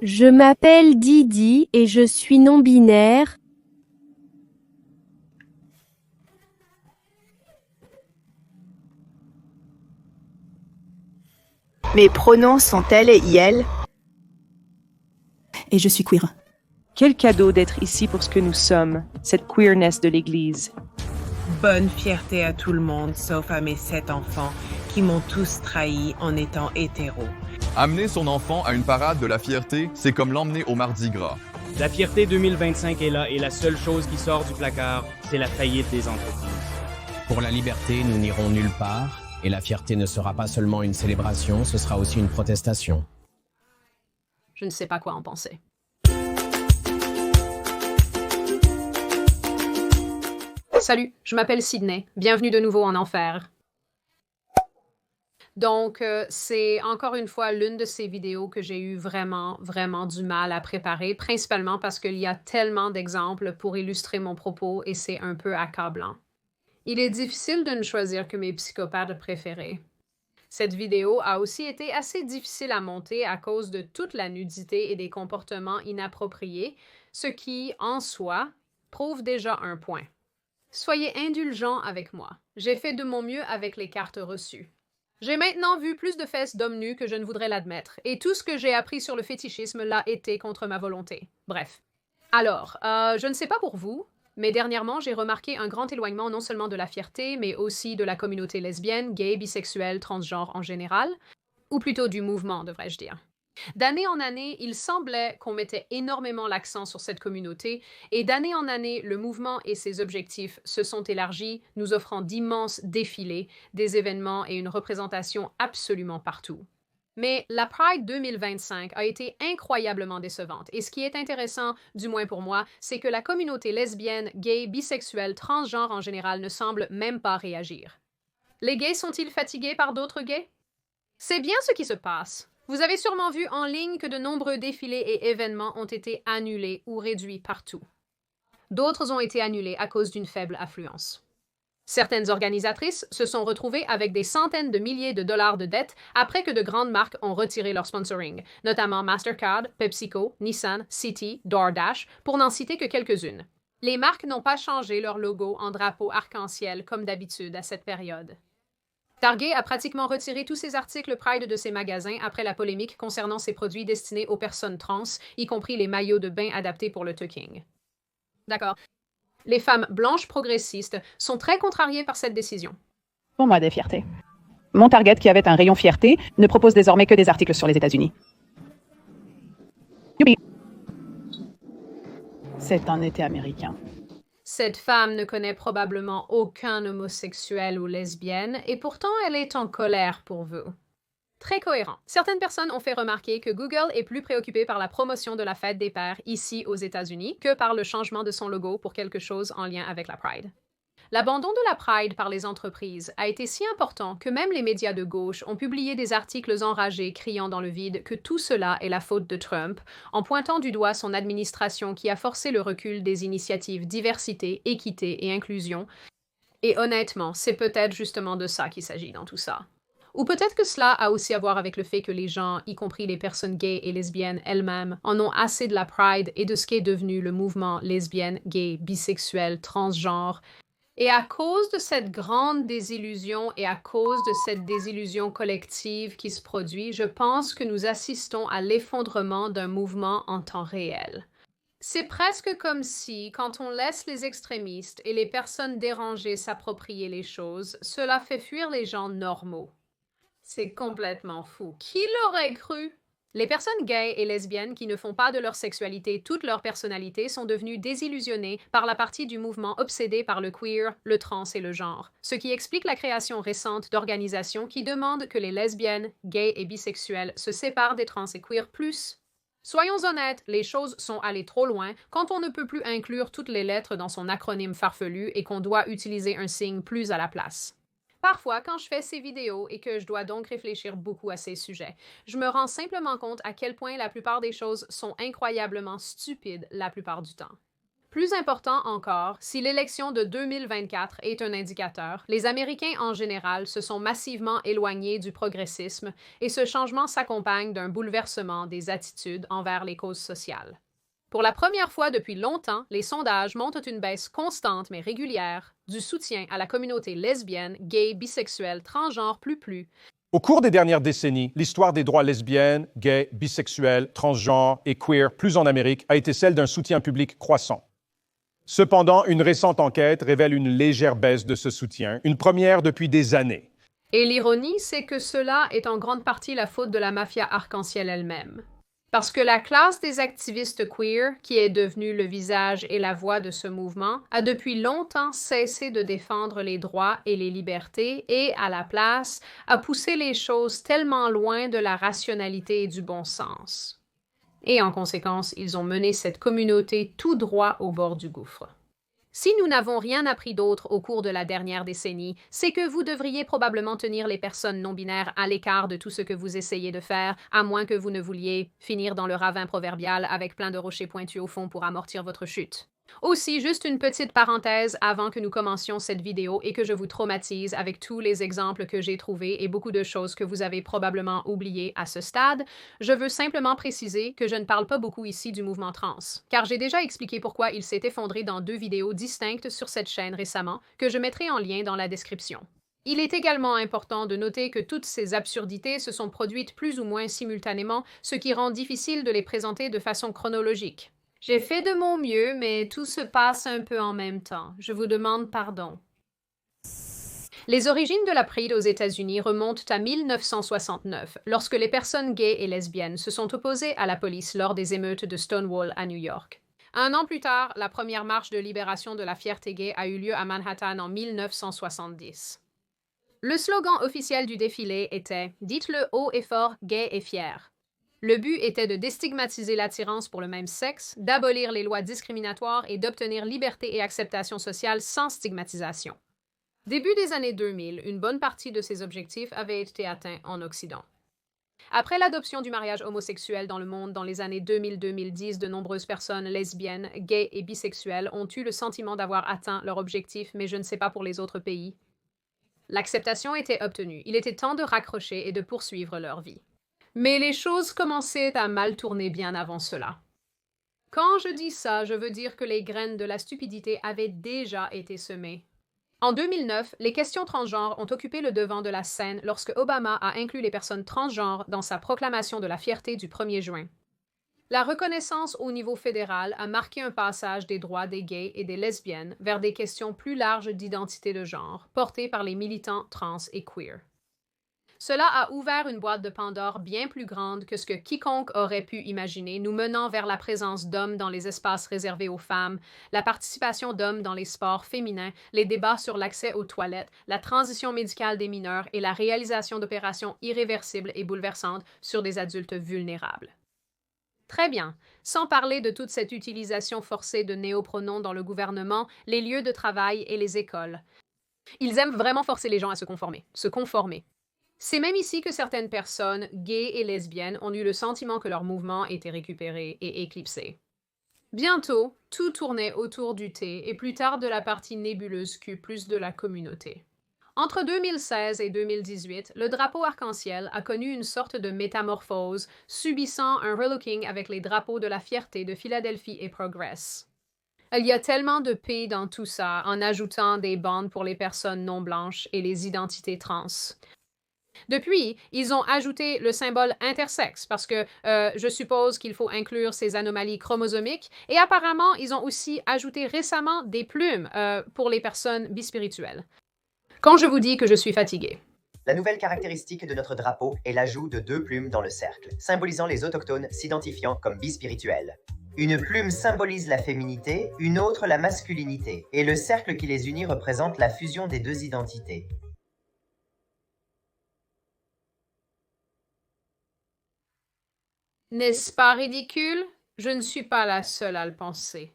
Je m'appelle Didi et je suis non-binaire. Mes pronoms sont elle et elle. Et je suis queer. Quel cadeau d'être ici pour ce que nous sommes, cette queerness de l'Église. Bonne fierté à tout le monde, sauf à mes 7 enfants, qui m'ont tous trahi en étant hétéros. Amener son enfant à une parade de la fierté, c'est comme l'emmener au Mardi Gras. La fierté 2025 est là et la seule chose qui sort du placard, c'est la faillite des entreprises. Pour la liberté, nous n'irons nulle part, et la fierté ne sera pas seulement une célébration, ce sera aussi une protestation. Je ne sais pas quoi en penser. Salut, je m'appelle Sydney. Bienvenue de nouveau en enfer. Donc, c'est encore une fois l'une de ces vidéos que j'ai eu vraiment du mal à préparer, principalement parce qu'il y a tellement d'exemples pour illustrer mon propos et c'est un peu accablant. Il est difficile de ne choisir que mes psychopathes préférés. Cette vidéo a aussi été assez difficile à monter à cause de toute la nudité et des comportements inappropriés, ce qui, en soi, prouve déjà un point. Soyez indulgents avec moi. J'ai fait de mon mieux avec les cartes reçues. J'ai maintenant vu plus de fesses d'hommes nus que je ne voudrais l'admettre, et tout ce que j'ai appris sur le fétichisme l'a été contre ma volonté. Bref. Alors, je ne sais pas pour vous, mais dernièrement, j'ai remarqué un grand éloignement non seulement de la fierté, mais aussi de la communauté lesbienne, gay, bisexuelle, transgenre en général, ou plutôt du mouvement, devrais-je dire. D'année en année, il semblait qu'on mettait énormément l'accent sur cette communauté, et d'année en année, le mouvement et ses objectifs se sont élargis, nous offrant d'immenses défilés, des événements et une représentation absolument partout. Mais la Pride 2025 a été incroyablement décevante, et ce qui est intéressant, du moins pour moi, c'est que la communauté lesbienne, gay, bisexuelle, transgenre en général ne semble même pas réagir. Les gays sont-ils fatigués par d'autres gays? C'est bien ce qui se passe. Vous avez sûrement vu en ligne que de nombreux défilés et événements ont été annulés ou réduits partout. D'autres ont été annulés à cause d'une faible affluence. Certaines organisatrices se sont retrouvées avec des centaines de milliers de dollars de dettes après que de grandes marques ont retiré leur sponsoring, notamment Mastercard, PepsiCo, Nissan, Citi, DoorDash, pour n'en citer que quelques-unes. Les marques n'ont pas changé leur logo en drapeau arc-en-ciel comme d'habitude à cette période. Target a pratiquement retiré tous ses articles Pride de ses magasins après la polémique concernant ses produits destinés aux personnes trans, y compris les maillots de bain adaptés pour le tucking. D'accord. Les femmes blanches progressistes sont très contrariées par cette décision. Pour moi, des fiertés. Mon Target, qui avait un rayon fierté, ne propose désormais que des articles sur les États-Unis. Youpi. C'est un été américain. Cette femme ne connaît probablement aucun homosexuel ou lesbienne, et pourtant elle est en colère pour vous. Très cohérent. Certaines personnes ont fait remarquer que Google est plus préoccupé par la promotion de la fête des pères ici aux États-Unis que par le changement de son logo pour quelque chose en lien avec la Pride. L'abandon de la Pride par les entreprises a été si important que même les médias de gauche ont publié des articles enragés criant dans le vide que tout cela est la faute de Trump, en pointant du doigt son administration qui a forcé le recul des initiatives diversité, équité et inclusion. Et honnêtement, c'est peut-être justement de ça qu'il s'agit dans tout ça. Ou peut-être que cela a aussi à voir avec le fait que les gens, y compris les personnes gays et lesbiennes elles-mêmes, en ont assez de la Pride et de ce qu'est devenu le mouvement lesbienne, gay, bisexuel, transgenre. Et à cause de cette grande désillusion et à cause de cette désillusion collective qui se produit, je pense que nous assistons à l'effondrement d'un mouvement en temps réel. C'est presque comme si, quand on laisse les extrémistes et les personnes dérangées s'approprier les choses, cela fait fuir les gens normaux. C'est complètement fou. Qui l'aurait cru? Les personnes gays et lesbiennes qui ne font pas de leur sexualité toute leur personnalité sont devenues désillusionnées par la partie du mouvement obsédé par le queer, le trans et le genre, ce qui explique la création récente d'organisations qui demandent que les lesbiennes, gays et bisexuels se séparent des trans et queer plus. Soyons honnêtes, les choses sont allées trop loin quand on ne peut plus inclure toutes les lettres dans son acronyme farfelu et qu'on doit utiliser un signe plus à la place. Parfois, quand je fais ces vidéos et que je dois donc réfléchir beaucoup à ces sujets, je me rends simplement compte à quel point la plupart des choses sont incroyablement stupides la plupart du temps. Plus important encore, si l'élection de 2024 est un indicateur, les Américains en général se sont massivement éloignés du progressisme et ce changement s'accompagne d'un bouleversement des attitudes envers les causes sociales. Pour la première fois depuis longtemps, les sondages montrent une baisse constante mais régulière du soutien à la communauté lesbienne, gay, bisexuelle, transgenre, plus. Au cours des dernières décennies, l'histoire des droits lesbiennes, gays, bisexuels, transgenres et queer, plus en Amérique, a été celle d'un soutien public croissant. Cependant, une récente enquête révèle une légère baisse de ce soutien, une première depuis des années. Et l'ironie, c'est que cela est en grande partie la faute de la mafia arc-en-ciel elle-même. Parce que la classe des activistes queer, qui est devenue le visage et la voix de ce mouvement, a depuis longtemps cessé de défendre les droits et les libertés et, à la place, a poussé les choses tellement loin de la rationalité et du bon sens. Et en conséquence, ils ont mené cette communauté tout droit au bord du gouffre. Si nous n'avons rien appris d'autre au cours de la dernière décennie, c'est que vous devriez probablement tenir les personnes non-binaires à l'écart de tout ce que vous essayez de faire, à moins que vous ne vouliez finir dans le ravin proverbial avec plein de rochers pointus au fond pour amortir votre chute. Aussi, juste une petite parenthèse avant que nous commencions cette vidéo et que je vous traumatise avec tous les exemples que j'ai trouvés et beaucoup de choses que vous avez probablement oubliées à ce stade, je veux simplement préciser que je ne parle pas beaucoup ici du mouvement trans, car j'ai déjà expliqué pourquoi il s'est effondré dans 2 vidéos distinctes sur cette chaîne récemment, que je mettrai en lien dans la description. Il est également important de noter que toutes ces absurdités se sont produites plus ou moins simultanément, ce qui rend difficile de les présenter de façon chronologique. J'ai fait de mon mieux, mais tout se passe un peu en même temps. Je vous demande pardon. Les origines de la Pride aux États-Unis remontent à 1969, lorsque les personnes gays et lesbiennes se sont opposées à la police lors des émeutes de Stonewall à New York. 1 an plus tard, la première marche de libération de la fierté gay a eu lieu à Manhattan en 1970. Le slogan officiel du défilé était « Dites-le haut et fort, gay et fier ». Le but était de déstigmatiser l'attirance pour le même sexe, d'abolir les lois discriminatoires et d'obtenir liberté et acceptation sociale sans stigmatisation. Début des années 2000, une bonne partie de ces objectifs avaient été atteints en Occident. Après l'adoption du mariage homosexuel dans le monde dans les années 2000-2010, de nombreuses personnes lesbiennes, gays et bisexuelles ont eu le sentiment d'avoir atteint leur objectif, mais je ne sais pas pour les autres pays. L'acceptation était obtenue. Il était temps de raccrocher et de poursuivre leur vie. Mais les choses commençaient à mal tourner bien avant cela. Quand je dis ça, je veux dire que les graines de la stupidité avaient déjà été semées. En 2009, les questions transgenres ont occupé le devant de la scène lorsque Obama a inclus les personnes transgenres dans sa proclamation de la fierté du 1er juin. La reconnaissance au niveau fédéral a marqué un passage des droits des gays et des lesbiennes vers des questions plus larges d'identité de genre, portées par les militants trans et queer. Cela a ouvert une boîte de Pandore bien plus grande que ce que quiconque aurait pu imaginer, nous menant vers la présence d'hommes dans les espaces réservés aux femmes, la participation d'hommes dans les sports féminins, les débats sur l'accès aux toilettes, la transition médicale des mineurs et la réalisation d'opérations irréversibles et bouleversantes sur des adultes vulnérables. Très bien. Sans parler de toute cette utilisation forcée de néopronoms dans le gouvernement, les lieux de travail et les écoles. Ils aiment vraiment forcer les gens à se conformer. C'est même ici que certaines personnes, gays et lesbiennes, ont eu le sentiment que leur mouvement était récupéré et éclipsé. Bientôt, tout tournait autour du thé et plus tard de la partie nébuleuse Q+, de la communauté. Entre 2016 et 2018, le drapeau arc-en-ciel a connu une sorte de métamorphose, subissant un relooking avec les drapeaux de la fierté de Philadelphie et Progress. Il y a tellement de P dans tout ça, en ajoutant des bandes pour les personnes non blanches et les identités trans. Depuis, ils ont ajouté le symbole intersexe parce que je suppose qu'il faut inclure ces anomalies chromosomiques et apparemment, ils ont aussi ajouté récemment des plumes pour les personnes bispirituelles. Quand je vous dis que je suis fatiguée. La nouvelle caractéristique de notre drapeau est l'ajout de 2 plumes dans le cercle, symbolisant les autochtones s'identifiant comme bispirituels. Une plume symbolise la féminité, une autre la masculinité, et le cercle qui les unit représente la fusion des 2 identités. N'est-ce pas ridicule? Je ne suis pas la seule à le penser.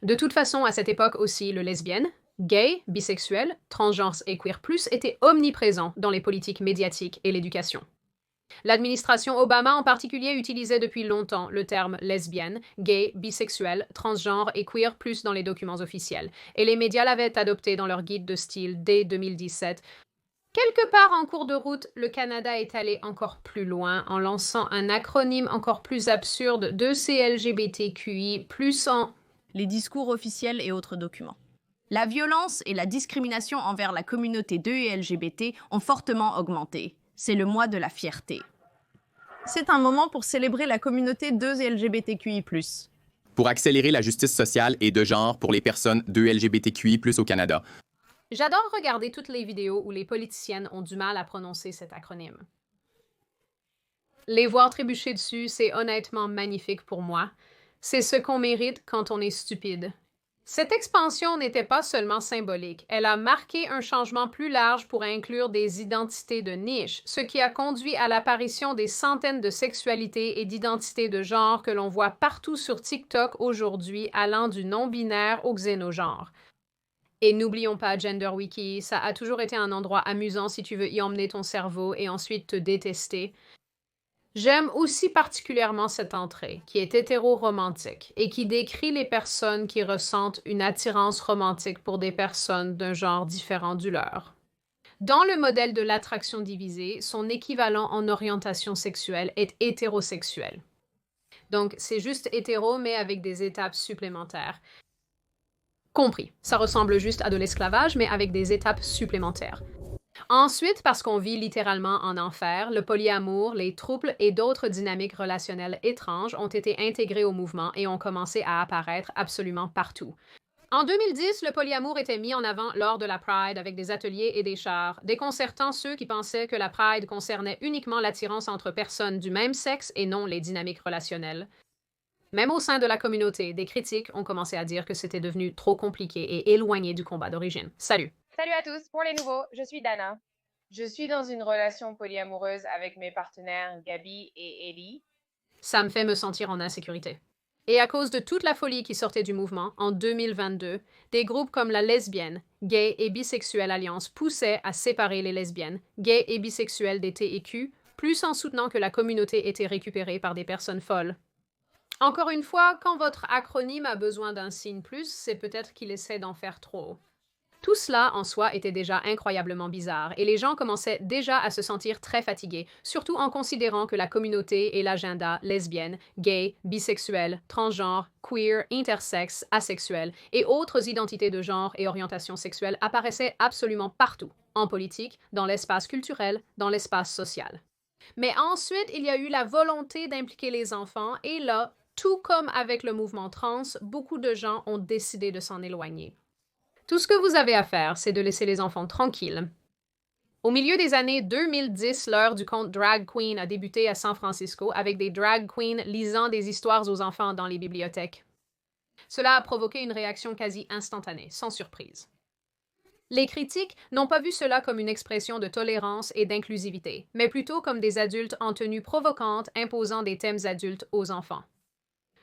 De toute façon, à cette époque aussi, le lesbienne, gay, bisexuel, transgenre et queer+ étaient omniprésents dans les politiques médiatiques et l'éducation. L'administration Obama en particulier utilisait depuis longtemps le terme lesbienne, gay, bisexuel, transgenre et queer plus dans les documents officiels, et les médias l'avaient adopté dans leur guide de style dès 2017. Quelque part en cours de route, le Canada est allé encore plus loin en lançant un acronyme encore plus absurde de CLGBTQI, plus en les discours officiels et autres documents. La violence et la discrimination envers la communauté 2 et LGBT ont fortement augmenté. C'est le mois de la fierté. C'est un moment pour célébrer la communauté 2 et LGBTQI+. Pour accélérer la justice sociale et de genre pour les personnes 2 LGBTQI+, au Canada. J'adore regarder toutes les vidéos où les politiciennes ont du mal à prononcer cet acronyme. Les voir trébucher dessus, c'est honnêtement magnifique pour moi. C'est ce qu'on mérite quand on est stupide. Cette expansion n'était pas seulement symbolique, elle a marqué un changement plus large pour inclure des identités de niche, ce qui a conduit à l'apparition des centaines de sexualités et d'identités de genre que l'on voit partout sur TikTok aujourd'hui, allant du non-binaire au xénogenre. Et n'oublions pas GenderWiki, ça a toujours été un endroit amusant si tu veux y emmener ton cerveau et ensuite te détester. J'aime aussi particulièrement cette entrée, qui est hétéro-romantique et qui décrit les personnes qui ressentent une attirance romantique pour des personnes d'un genre différent du leur. Dans le modèle de l'attraction divisée, son équivalent en orientation sexuelle est hétérosexuel. Donc, c'est juste hétéro, mais avec des étapes supplémentaires. Compris, ça ressemble juste à de l'esclavage, mais avec des étapes supplémentaires. Ensuite, parce qu'on vit littéralement en enfer, le polyamour, les troubles et d'autres dynamiques relationnelles étranges ont été intégrés au mouvement et ont commencé à apparaître absolument partout. En 2010, le polyamour était mis en avant lors de la Pride avec des ateliers et des chars, déconcertant ceux qui pensaient que la Pride concernait uniquement l'attirance entre personnes du même sexe et non les dynamiques relationnelles. Même au sein de la communauté, des critiques ont commencé à dire que c'était devenu trop compliqué et éloigné du combat d'origine. Salut! Salut à tous, pour les nouveaux, je suis Dana. Je suis dans une relation polyamoureuse avec mes partenaires Gabi et Ellie. Ça me fait me sentir en insécurité. Et à cause de toute la folie qui sortait du mouvement, en 2022, des groupes comme la Lesbienne, Gay et Bisexuelle Alliance poussaient à séparer les lesbiennes, gays et bisexuels des TEQ, plus en soutenant que la communauté était récupérée par des personnes folles. Encore une fois, quand votre acronyme a besoin d'un signe plus, c'est peut-être qu'il essaie d'en faire trop. Tout cela, en soi, était déjà incroyablement bizarre, et les gens commençaient déjà à se sentir très fatigués, surtout en considérant que la communauté et l'agenda lesbienne, gay, bisexuel, transgenre, queer, intersexe, asexuel et autres identités de genre et orientation sexuelle apparaissaient absolument partout, en politique, dans l'espace culturel, dans l'espace social. Mais ensuite, il y a eu la volonté d'impliquer les enfants, et là, tout comme avec le mouvement trans, beaucoup de gens ont décidé de s'en éloigner. Tout ce que vous avez à faire, c'est de laisser les enfants tranquilles. Au milieu des années 2010, l'heure du conte drag queen a débuté à San Francisco avec des drag queens lisant des histoires aux enfants dans les bibliothèques. Cela a provoqué une réaction quasi instantanée, sans surprise. Les critiques n'ont pas vu cela comme une expression de tolérance et d'inclusivité, mais plutôt comme des adultes en tenue provocante imposant des thèmes adultes aux enfants.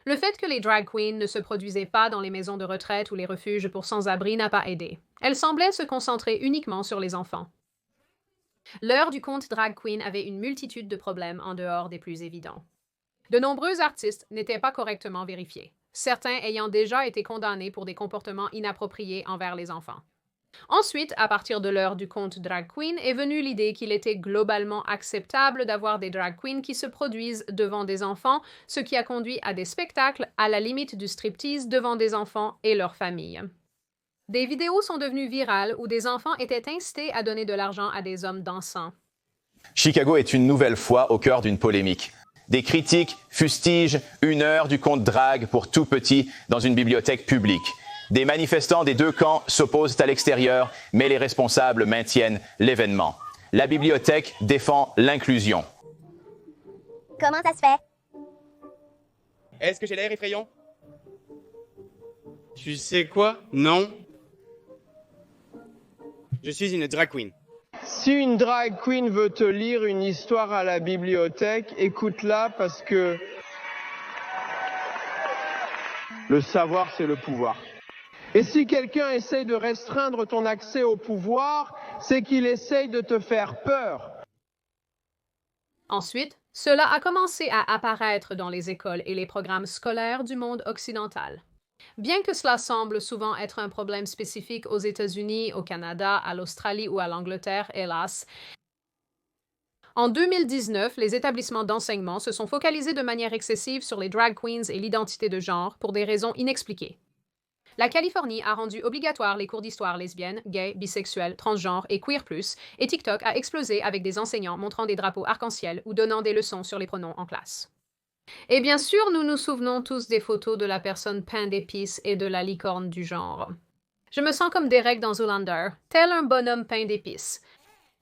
Le fait que les drag queens ne se produisaient pas dans les maisons de retraite ou les refuges pour sans-abri n'a pas aidé. Elles semblaient se concentrer uniquement sur les enfants. L'heure du conte drag queen avait une multitude de problèmes en dehors des plus évidents. De nombreux artistes n'étaient pas correctement vérifiés, certains ayant déjà été condamnés pour des comportements inappropriés envers les enfants. Ensuite, à partir de l'heure du conte drag queen, est venue l'idée qu'il était globalement acceptable d'avoir des drag queens qui se produisent devant des enfants, ce qui a conduit à des spectacles à la limite du striptease devant des enfants et leurs familles. Des vidéos sont devenues virales où des enfants étaient incités à donner de l'argent à des hommes dansants. Chicago est une nouvelle fois au cœur d'une polémique. Des critiques fustigent une heure du conte drag pour tout petit dans une bibliothèque publique. Des manifestants des deux camps s'opposent à l'extérieur, mais les responsables maintiennent l'événement. La bibliothèque défend l'inclusion. Comment ça se fait? Est-ce que j'ai l'air effrayant? Tu sais quoi? Non. Je suis une drag queen. Si une drag queen veut te lire une histoire à la bibliothèque, écoute-la parce que le savoir, c'est le pouvoir. Et si quelqu'un essaye de restreindre ton accès au pouvoir, c'est qu'il essaye de te faire peur. Ensuite, cela a commencé à apparaître dans les écoles et les programmes scolaires du monde occidental. Bien que cela semble souvent être un problème spécifique aux États-Unis, au Canada, à l'Australie ou à l'Angleterre, hélas, en 2019, les établissements d'enseignement se sont focalisés de manière excessive sur les drag queens et l'identité de genre pour des raisons inexpliquées. La Californie a rendu obligatoire les cours d'histoire lesbienne, gay, bisexuelle, transgenre et queer+, et TikTok a explosé avec des enseignants montrant des drapeaux arc-en-ciel ou donnant des leçons sur les pronoms en classe. Et bien sûr, nous nous souvenons tous des photos de la personne pain d'épices et de la licorne du genre. Je me sens comme Derek dans Zoolander, tel un bonhomme pain d'épices.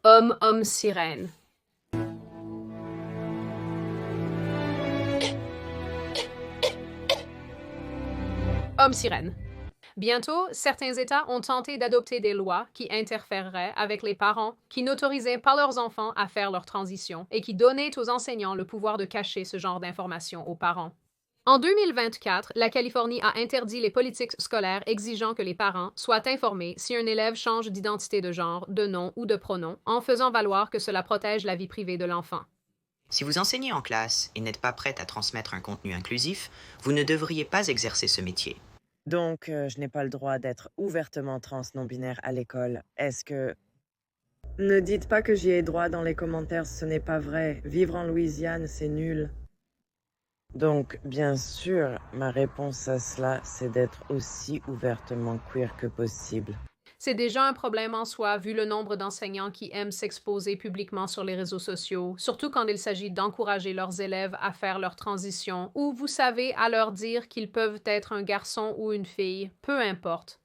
Homme sirène. Homme sirène. Bientôt, certains États ont tenté d'adopter des lois qui interféreraient avec les parents, qui n'autorisaient pas leurs enfants à faire leur transition et qui donnaient aux enseignants le pouvoir de cacher ce genre d'informations aux parents. En 2024, la Californie a interdit les politiques scolaires exigeant que les parents soient informés si un élève change d'identité de genre, de nom ou de pronom, en faisant valoir que cela protège la vie privée de l'enfant. Si vous enseignez en classe et n'êtes pas prête à transmettre un contenu inclusif, vous ne devriez pas exercer ce métier. Donc, je n'ai pas le droit d'être ouvertement trans non-binaire à l'école. Est-ce que... Ne dites pas que j'y ai droit dans les commentaires, ce n'est pas vrai. Vivre en Louisiane, c'est nul. Donc, bien sûr, ma réponse à cela, c'est d'être aussi ouvertement queer que possible. C'est déjà un problème en soi, vu le nombre d'enseignants qui aiment s'exposer publiquement sur les réseaux sociaux, surtout quand il s'agit d'encourager leurs élèves à faire leur transition, ou, vous savez, à leur dire qu'ils peuvent être un garçon ou une fille, peu importe.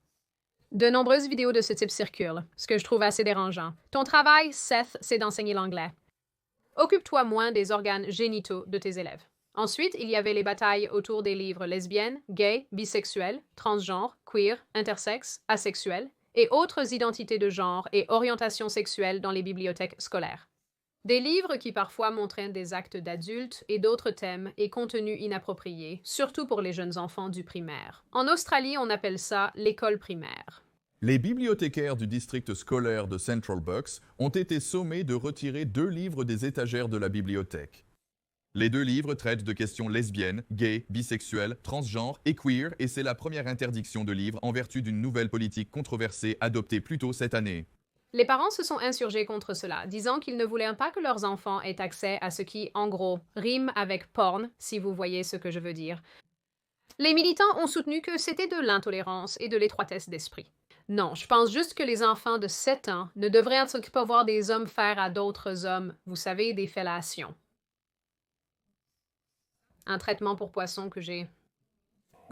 De nombreuses vidéos de ce type circulent, ce que je trouve assez dérangeant. Ton travail, Seth, c'est d'enseigner l'anglais. Occupe-toi moins des organes génitaux de tes élèves. Ensuite, il y avait les batailles autour des livres lesbiennes, gays, bisexuels, transgenres, queer, intersexes, asexuels, et autres identités de genre et orientations sexuelles dans les bibliothèques scolaires. Des livres qui parfois montraient des actes d'adultes et d'autres thèmes et contenus inappropriés, surtout pour les jeunes enfants du primaire. En Australie, on appelle ça l'école primaire. Les bibliothécaires du district scolaire de Central Bucks ont été sommés de retirer 2 livres des étagères de la bibliothèque. Les 2 livres traitent de questions lesbiennes, gays, bisexuelles, transgenres et queer, et c'est la première interdiction de livres en vertu d'une nouvelle politique controversée adoptée plus tôt cette année. Les parents se sont insurgés contre cela, disant qu'ils ne voulaient pas que leurs enfants aient accès à ce qui, en gros, rime avec porn, si vous voyez ce que je veux dire. Les militants ont soutenu que c'était de l'intolérance et de l'étroitesse d'esprit. Non, je pense juste que les enfants de 7 ans ne devraient pas voir des hommes faire à d'autres hommes, vous savez, des fellations. Un traitement pour poissons que j'ai.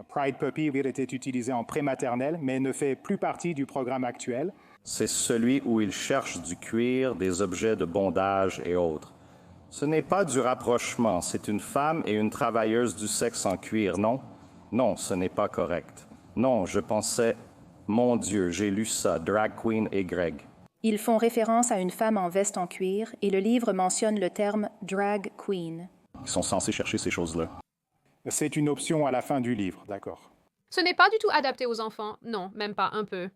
Pride Puppy était utilisé en prématernelle, mais ne fait plus partie du programme actuel. C'est celui où ils cherchent du cuir, des objets de bondage et autres. Ce n'est pas du rapprochement, c'est une femme et une travailleuse du sexe en cuir, non? Non, ce n'est pas correct. Non, je pensais, mon Dieu, j'ai lu ça, Drag Queen et Greg. Ils font référence à une femme en veste en cuir et le livre mentionne le terme Drag Queen. Ils sont censés chercher ces choses-là. C'est une option à la fin du livre, d'accord. Ce n'est pas du tout adapté aux enfants, non, même pas un peu.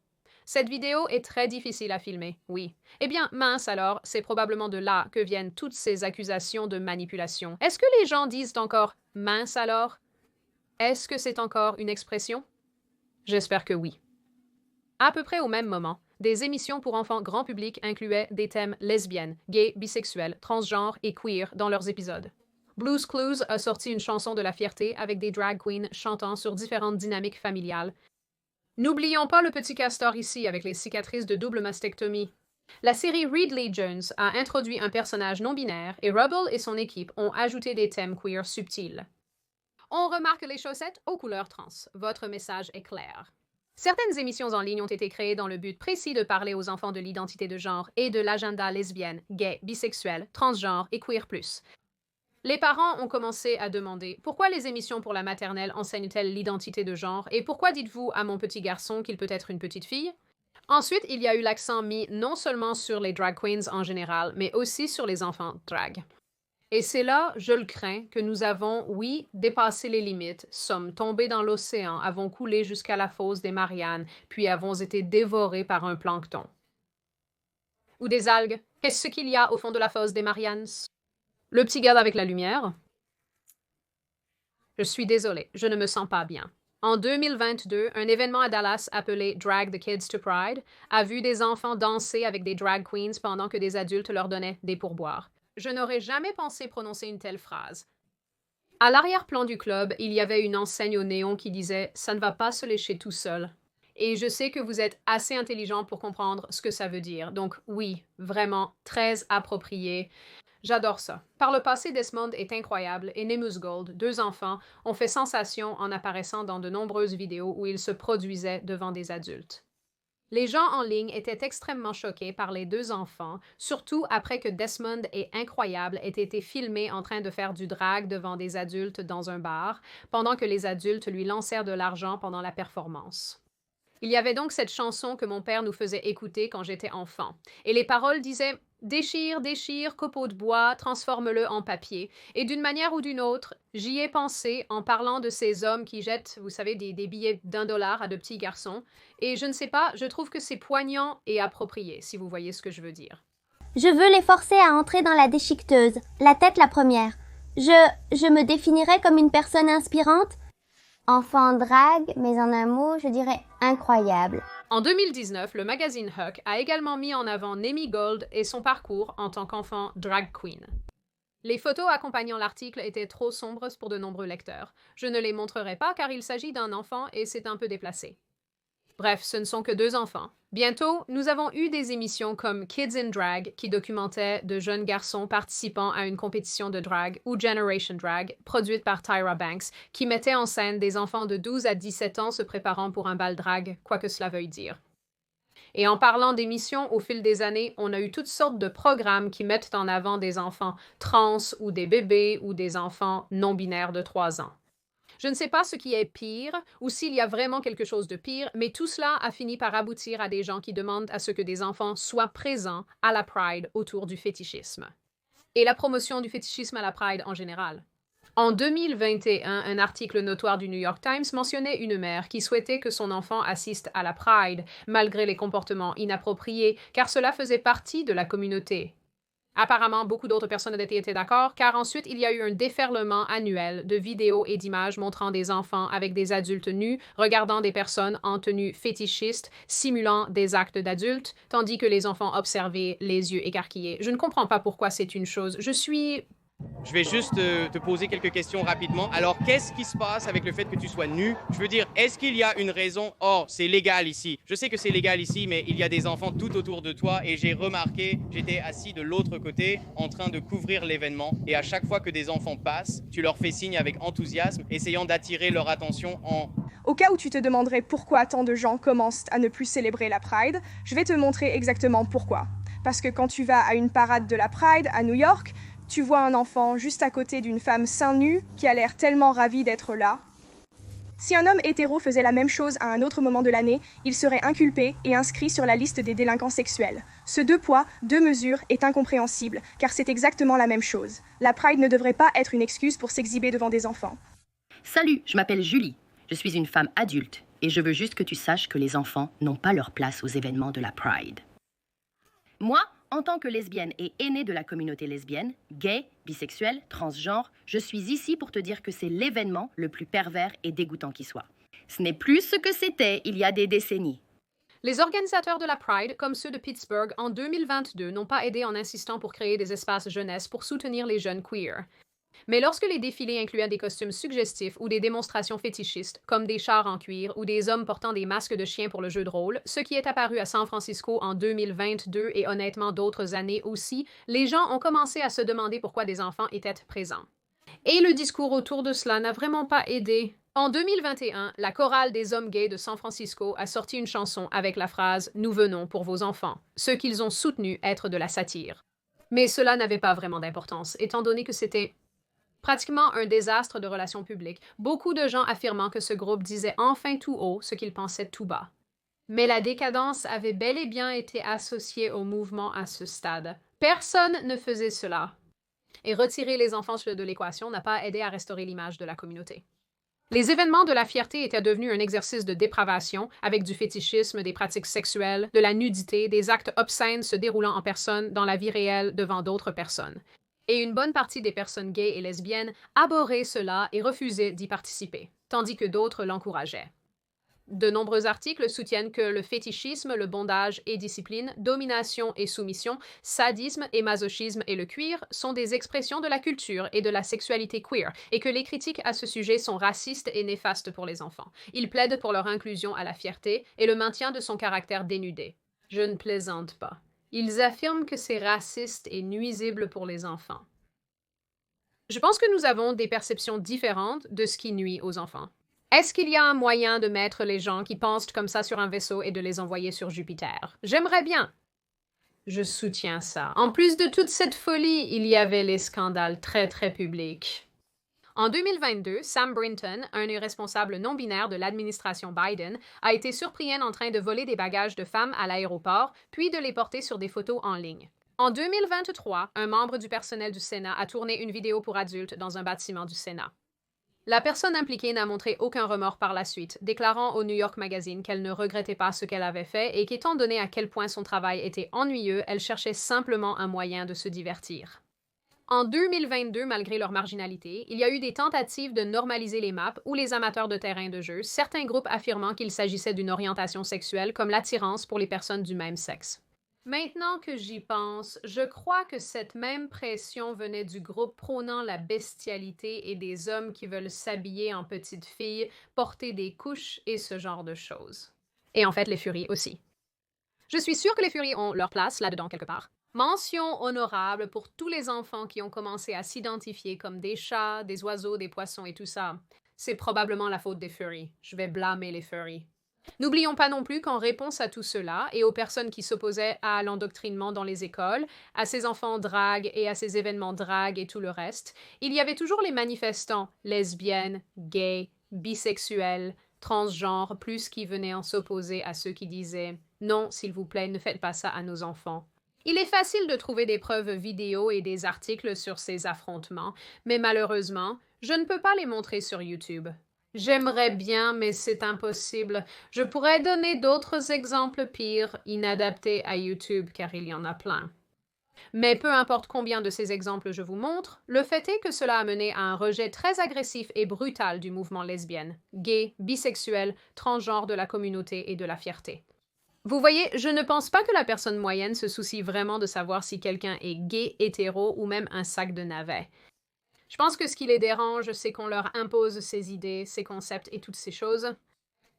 Cette vidéo est très difficile à filmer, oui. Eh bien, mince alors, c'est probablement de là que viennent toutes ces accusations de manipulation. Est-ce que les gens disent encore « mince alors » Est-ce que c'est encore une expression? J'espère que oui. À peu près au même moment, des émissions pour enfants grand public incluaient des thèmes lesbiennes, gays, bisexuels, transgenres et queer dans leurs épisodes. Blue's Clues a sorti une chanson de la fierté avec des drag queens chantant sur différentes dynamiques familiales. N'oublions pas le petit castor ici avec les cicatrices de double mastectomie. La série Ridley Jones a introduit un personnage non-binaire et Rubble et son équipe ont ajouté des thèmes queer subtils. On remarque les chaussettes aux couleurs trans. Votre message est clair. Certaines émissions en ligne ont été créées dans le but précis de parler aux enfants de l'identité de genre et de l'agenda lesbienne, gay, bisexuel, transgenre et queer+. Les parents ont commencé à demander pourquoi les émissions pour la maternelle enseignent-elles l'identité de genre et pourquoi dites-vous à mon petit garçon qu'il peut être une petite fille? Ensuite, il y a eu l'accent mis non seulement sur les drag queens en général, mais aussi sur les enfants drag. Et c'est là, je le crains, que nous avons, oui, dépassé les limites, sommes tombés dans l'océan, avons coulé jusqu'à la fosse des Mariannes, puis avons été dévorés par un plancton. Ou des algues. Qu'est-ce qu'il y a au fond de la fosse des Mariannes? Le petit gars avec la lumière. Je suis désolée, je ne me sens pas bien. En 2022, un événement à Dallas appelé Drag the Kids to Pride a vu des enfants danser avec des drag queens pendant que des adultes leur donnaient des pourboires. Je n'aurais jamais pensé prononcer une telle phrase. À l'arrière-plan du club, il y avait une enseigne au néon qui disait « Ça ne va pas se lécher tout seul ». Et je sais que vous êtes assez intelligent pour comprendre ce que ça veut dire. Donc oui, vraiment très approprié. J'adore ça. Par le passé, Desmond est incroyable et Nemus Gold, 2 enfants, ont fait sensation en apparaissant dans de nombreuses vidéos où ils se produisaient devant des adultes. Les gens en ligne étaient extrêmement choqués par les 2 enfants, surtout après que Desmond et Incroyable aient été filmés en train de faire du drag devant des adultes dans un bar, pendant que les adultes lui lancèrent de l'argent pendant la performance. Il y avait donc cette chanson que mon père nous faisait écouter quand j'étais enfant, et les paroles disaient « Déchire, déchire, copeau de bois, transforme-le en papier ». Et d'une manière ou d'une autre, j'y ai pensé en parlant de ces hommes qui jettent, vous savez, des billets d'$1 à de petits garçons. Et je ne sais pas, je trouve que c'est poignant et approprié, si vous voyez ce que je veux dire. Je veux les forcer à entrer dans la déchiqueteuse, la tête la première. Je me définirais comme une personne inspirante. Enfant drague, mais en un mot, je dirais incroyable. En 2019, le magazine Huck a également mis en avant Nemi Gold et son parcours en tant qu'enfant drag queen. Les photos accompagnant l'article étaient trop sombres pour de nombreux lecteurs. Je ne les montrerai pas car il s'agit d'un enfant et c'est un peu déplacé. Bref, ce ne sont que 2 enfants. Bientôt, nous avons eu des émissions comme Kids in Drag qui documentaient de jeunes garçons participant à une compétition de drag ou Generation Drag, produite par Tyra Banks, qui mettait en scène des enfants de 12 à 17 ans se préparant pour un bal drag, quoi que cela veuille dire. Et en parlant d'émissions, au fil des années, on a eu toutes sortes de programmes qui mettent en avant des enfants trans ou des bébés ou des enfants non-binaires de 3 ans. Je ne sais pas ce qui est pire ou s'il y a vraiment quelque chose de pire, mais tout cela a fini par aboutir à des gens qui demandent à ce que des enfants soient présents à la Pride autour du fétichisme. Et la promotion du fétichisme à la Pride en général. En 2021, un article notoire du New York Times mentionnait une mère qui souhaitait que son enfant assiste à la Pride, malgré les comportements inappropriés, car cela faisait partie de la communauté. Apparemment, beaucoup d'autres personnes étaient d'accord, car ensuite, il y a eu un déferlement annuel de vidéos et d'images montrant des enfants avec des adultes nus, regardant des personnes en tenue fétichiste, simulant des actes d'adultes, tandis que les enfants observaient les yeux écarquillés. Je ne comprends pas pourquoi c'est une chose. Je vais juste te poser quelques questions rapidement. Alors, qu'est-ce qui se passe avec le fait que tu sois nu? Je veux dire, est-ce qu'il y a une raison? Oh, c'est légal ici. Je sais que c'est légal ici, mais il y a des enfants tout autour de toi et j'ai remarqué, j'étais assis de l'autre côté en train de couvrir l'événement et à chaque fois que des enfants passent, tu leur fais signe avec enthousiasme, essayant d'attirer leur attention en... Au cas où tu te demanderais pourquoi tant de gens commencent à ne plus célébrer la Pride, je vais te montrer exactement pourquoi. Parce que quand tu vas à une parade de la Pride à New York, tu vois un enfant juste à côté d'une femme seins nus qui a l'air tellement ravie d'être là. Si un homme hétéro faisait la même chose à un autre moment de l'année, il serait inculpé et inscrit sur la liste des délinquants sexuels. Ce 2 poids, 2 mesures est incompréhensible, car c'est exactement la même chose. La Pride ne devrait pas être une excuse pour s'exhiber devant des enfants. Salut, je m'appelle Julie. Je suis une femme adulte et je veux juste que tu saches que les enfants n'ont pas leur place aux événements de la Pride. Moi, en tant que lesbienne et aînée de la communauté lesbienne, gay, bisexuelle, transgenre, je suis ici pour te dire que c'est l'événement le plus pervers et dégoûtant qui soit. Ce n'est plus ce que c'était il y a des décennies. Les organisateurs de la Pride, comme ceux de Pittsburgh en 2022, n'ont pas aidé en insistant pour créer des espaces jeunesse pour soutenir les jeunes queers. Mais lorsque les défilés incluaient des costumes suggestifs ou des démonstrations fétichistes, comme des chars en cuir ou des hommes portant des masques de chiens pour le jeu de rôle, ce qui est apparu à San Francisco en 2022 et honnêtement d'autres années aussi, les gens ont commencé à se demander pourquoi des enfants étaient présents. Et le discours autour de cela n'a vraiment pas aidé. En 2021, la chorale des hommes gays de San Francisco a sorti une chanson avec la phrase « Nous venons pour vos enfants », ce qu'ils ont soutenu être de la satire. Mais cela n'avait pas vraiment d'importance, étant donné que c'était pratiquement un désastre de relations publiques, beaucoup de gens affirmant que ce groupe disait enfin tout haut ce qu'ils pensaient tout bas. Mais la décadence avait bel et bien été associée au mouvement à ce stade. Personne ne faisait cela. Et retirer les enfants de l'équation n'a pas aidé à restaurer l'image de la communauté. Les événements de la fierté étaient devenus un exercice de dépravation, avec du fétichisme, des pratiques sexuelles, de la nudité, des actes obscènes se déroulant en personne dans la vie réelle devant d'autres personnes. Et une bonne partie des personnes gays et lesbiennes abhorraient cela et refusaient d'y participer, tandis que d'autres l'encourageaient. De nombreux articles soutiennent que le fétichisme, le bondage et discipline, domination et soumission, sadisme et masochisme et le cuir sont des expressions de la culture et de la sexualité queer, et que les critiques à ce sujet sont racistes et néfastes pour les enfants. Ils plaident pour leur inclusion à la fierté et le maintien de son caractère dénudé. Je ne plaisante pas. Ils affirment que c'est raciste et nuisible pour les enfants. Je pense que nous avons des perceptions différentes de ce qui nuit aux enfants. Est-ce qu'il y a un moyen de mettre les gens qui pensent comme ça sur un vaisseau et de les envoyer sur Jupiter? J'aimerais bien. Je soutiens ça. En plus de toute cette folie, il y avait les scandales très publics. En 2022, Sam Brinton, un irresponsable non-binaire de l'administration Biden, a été surpris en train de voler des bagages de femmes à l'aéroport, puis de les porter sur des photos en ligne. En 2023, un membre du personnel du Sénat a tourné une vidéo pour adultes dans un bâtiment du Sénat. La personne impliquée n'a montré aucun remords par la suite, déclarant au New York Magazine qu'elle ne regrettait pas ce qu'elle avait fait et qu'étant donné à quel point son travail était ennuyeux, elle cherchait simplement un moyen de se divertir. En 2022, malgré leur marginalité, il y a eu des tentatives de normaliser les maps ou les amateurs de terrain de jeu, certains groupes affirmant qu'il s'agissait d'une orientation sexuelle comme l'attirance pour les personnes du même sexe. Maintenant que j'y pense, je crois que cette même pression venait du groupe prônant la bestialité et des hommes qui veulent s'habiller en petites filles, porter des couches et ce genre de choses. Et en fait, les furies aussi. Je suis sûre que les furies ont leur place là-dedans quelque part. Mention honorable pour tous les enfants qui ont commencé à s'identifier comme des chats, des oiseaux, des poissons et tout ça. C'est probablement la faute des furies. Je vais blâmer les furies. N'oublions pas non plus qu'en réponse à tout cela et aux personnes qui s'opposaient à l'endoctrinement dans les écoles, à ces enfants drague et à ces événements drague et tout le reste, il y avait toujours les manifestants lesbiennes, gays, bisexuels, transgenres, plus qui venaient en s'opposer à ceux qui disaient « Non, s'il vous plaît, ne faites pas ça à nos enfants ». Il est facile de trouver des preuves vidéo et des articles sur ces affrontements, mais malheureusement, je ne peux pas les montrer sur YouTube. J'aimerais bien, mais c'est impossible. Je pourrais donner d'autres exemples pires, inadaptés à YouTube, car il y en a plein. Mais peu importe combien de ces exemples je vous montre, le fait est que cela a mené à un rejet très agressif et brutal du mouvement lesbienne, gay, bisexuel, transgenre de la communauté et de la fierté. Vous voyez, je ne pense pas que la personne moyenne se soucie vraiment de savoir si quelqu'un est gay, hétéro ou même un sac de navets. Je pense que ce qui les dérange, c'est qu'on leur impose ces idées, ces concepts et toutes ces choses.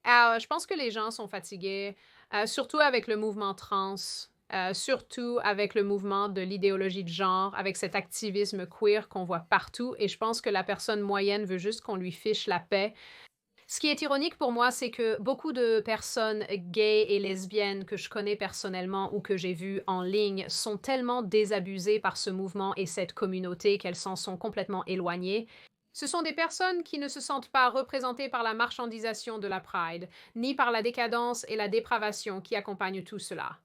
Je pense que les gens sont fatigués, surtout avec le mouvement trans, surtout avec le mouvement de l'idéologie de genre, avec cet activisme queer qu'on voit partout, et je pense que la personne moyenne veut juste qu'on lui fiche la paix. Ce qui est ironique pour moi, c'est que beaucoup de personnes gays et lesbiennes que je connais personnellement ou que j'ai vues en ligne sont tellement désabusées par ce mouvement et cette communauté qu'elles s'en sont complètement éloignées. Ce sont des personnes qui ne se sentent pas représentées par la marchandisation de la Pride, ni par la décadence et la dépravation qui accompagnent tout cela.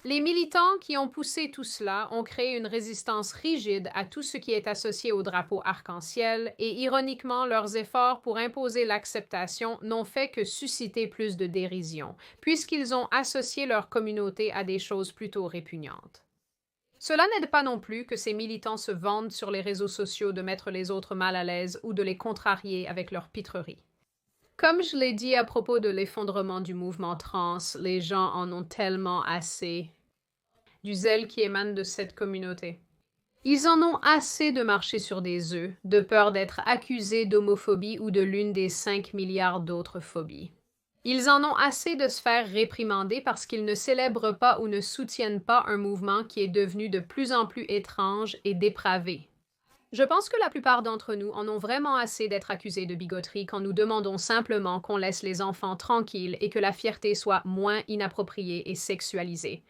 Les militants qui ont poussé tout cela ont créé une résistance rigide à tout ce qui est associé au drapeau arc-en-ciel et ironiquement, leurs efforts pour imposer l'acceptation n'ont fait que susciter plus de dérision, puisqu'ils ont associé leur communauté à des choses plutôt répugnantes. Cela n'aide pas non plus que ces militants se vantent sur les réseaux sociaux de mettre les autres mal à l'aise ou de les contrarier avec leurs pitreries. Comme je l'ai dit à propos de l'effondrement du mouvement trans, les gens en ont tellement assez du zèle qui émane de cette communauté. Ils en ont assez de marcher sur des œufs, de peur d'être accusés d'homophobie ou de l'une des 5 milliards d'autres phobies. Ils en ont assez de se faire réprimander parce qu'ils ne célèbrent pas ou ne soutiennent pas un mouvement qui est devenu de plus en plus étrange et dépravé. Je pense que la plupart d'entre nous en ont vraiment assez d'être accusés de bigoterie quand nous demandons simplement qu'on laisse les enfants tranquilles et que la fierté soit moins inappropriée et sexualisée.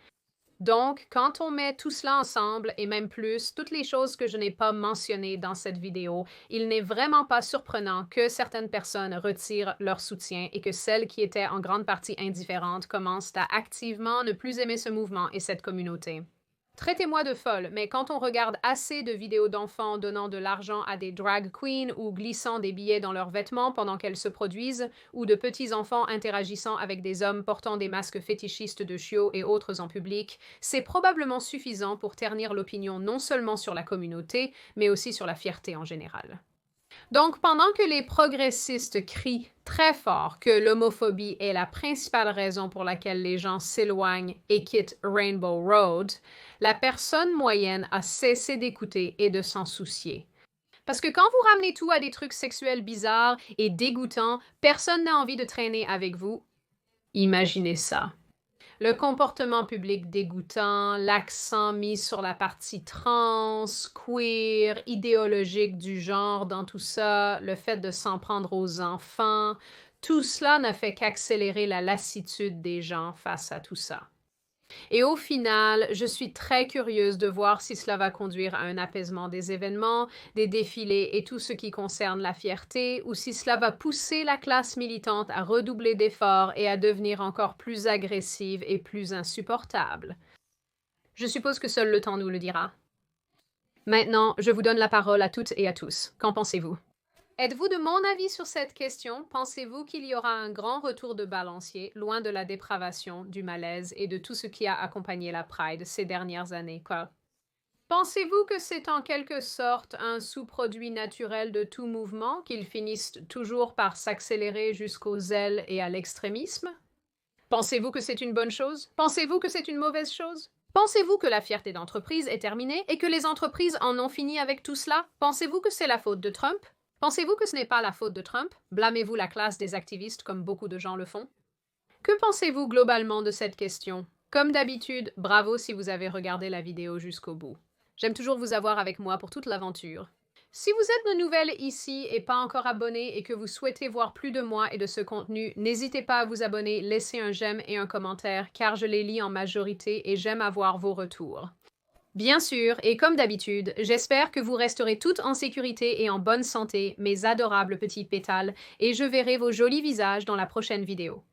Donc, quand on met tout cela ensemble, et même plus, toutes les choses que je n'ai pas mentionnées dans cette vidéo, il n'est vraiment pas surprenant que certaines personnes retirent leur soutien et que celles qui étaient en grande partie indifférentes commencent à activement ne plus aimer ce mouvement et cette communauté. Traitez-moi de folle, mais quand on regarde assez de vidéos d'enfants donnant de l'argent à des drag queens ou glissant des billets dans leurs vêtements pendant qu'elles se produisent, ou de petits enfants interagissant avec des hommes portant des masques fétichistes de chiots et autres en public, c'est probablement suffisant pour ternir l'opinion non seulement sur la communauté, mais aussi sur la fierté en général. Donc, pendant que les progressistes crient très fort que l'homophobie est la principale raison pour laquelle les gens s'éloignent et quittent Rainbow Road, la personne moyenne a cessé d'écouter et de s'en soucier. Parce que quand vous ramenez tout à des trucs sexuels bizarres et dégoûtants, personne n'a envie de traîner avec vous. Imaginez ça. Le comportement public dégoûtant, l'accent mis sur la partie trans, queer, idéologique du genre dans tout ça, le fait de s'en prendre aux enfants, tout cela n'a fait qu'accélérer la lassitude des gens face à tout ça. Et au final, je suis très curieuse de voir si cela va conduire à un apaisement des événements, des défilés et tout ce qui concerne la fierté, ou si cela va pousser la classe militante à redoubler d'efforts et à devenir encore plus agressive et plus insupportable. Je suppose que seul le temps nous le dira. Maintenant, je vous donne la parole à toutes et à tous. Qu'en pensez-vous? Êtes-vous de mon avis sur cette question? Pensez-vous qu'il y aura un grand retour de balancier, loin de la dépravation, du malaise et de tout ce qui a accompagné la Pride ces dernières années, quoi? Pensez-vous que c'est en quelque sorte un sous-produit naturel de tout mouvement, qu'ils finissent toujours par s'accélérer jusqu'au zèle et à l'extrémisme? Pensez-vous que c'est une bonne chose? Pensez-vous que c'est une mauvaise chose? Pensez-vous que la fierté d'entreprise est terminée et que les entreprises en ont fini avec tout cela? Pensez-vous que c'est la faute de Trump? Pensez-vous que ce n'est pas la faute de Trump? Blâmez-vous la classe des activistes comme beaucoup de gens le font? Que pensez-vous globalement de cette question? Comme d'habitude, bravo si vous avez regardé la vidéo jusqu'au bout. J'aime toujours vous avoir avec moi pour toute l'aventure. Si vous êtes de nouvelles ici et pas encore abonné et que vous souhaitez voir plus de moi et de ce contenu, n'hésitez pas à vous abonner, laisser un j'aime et un commentaire car je les lis en majorité et j'aime avoir vos retours. Bien sûr, et comme d'habitude, j'espère que vous resterez toutes en sécurité et en bonne santé, mes adorables petits pétales, et je verrai vos jolis visages dans la prochaine vidéo.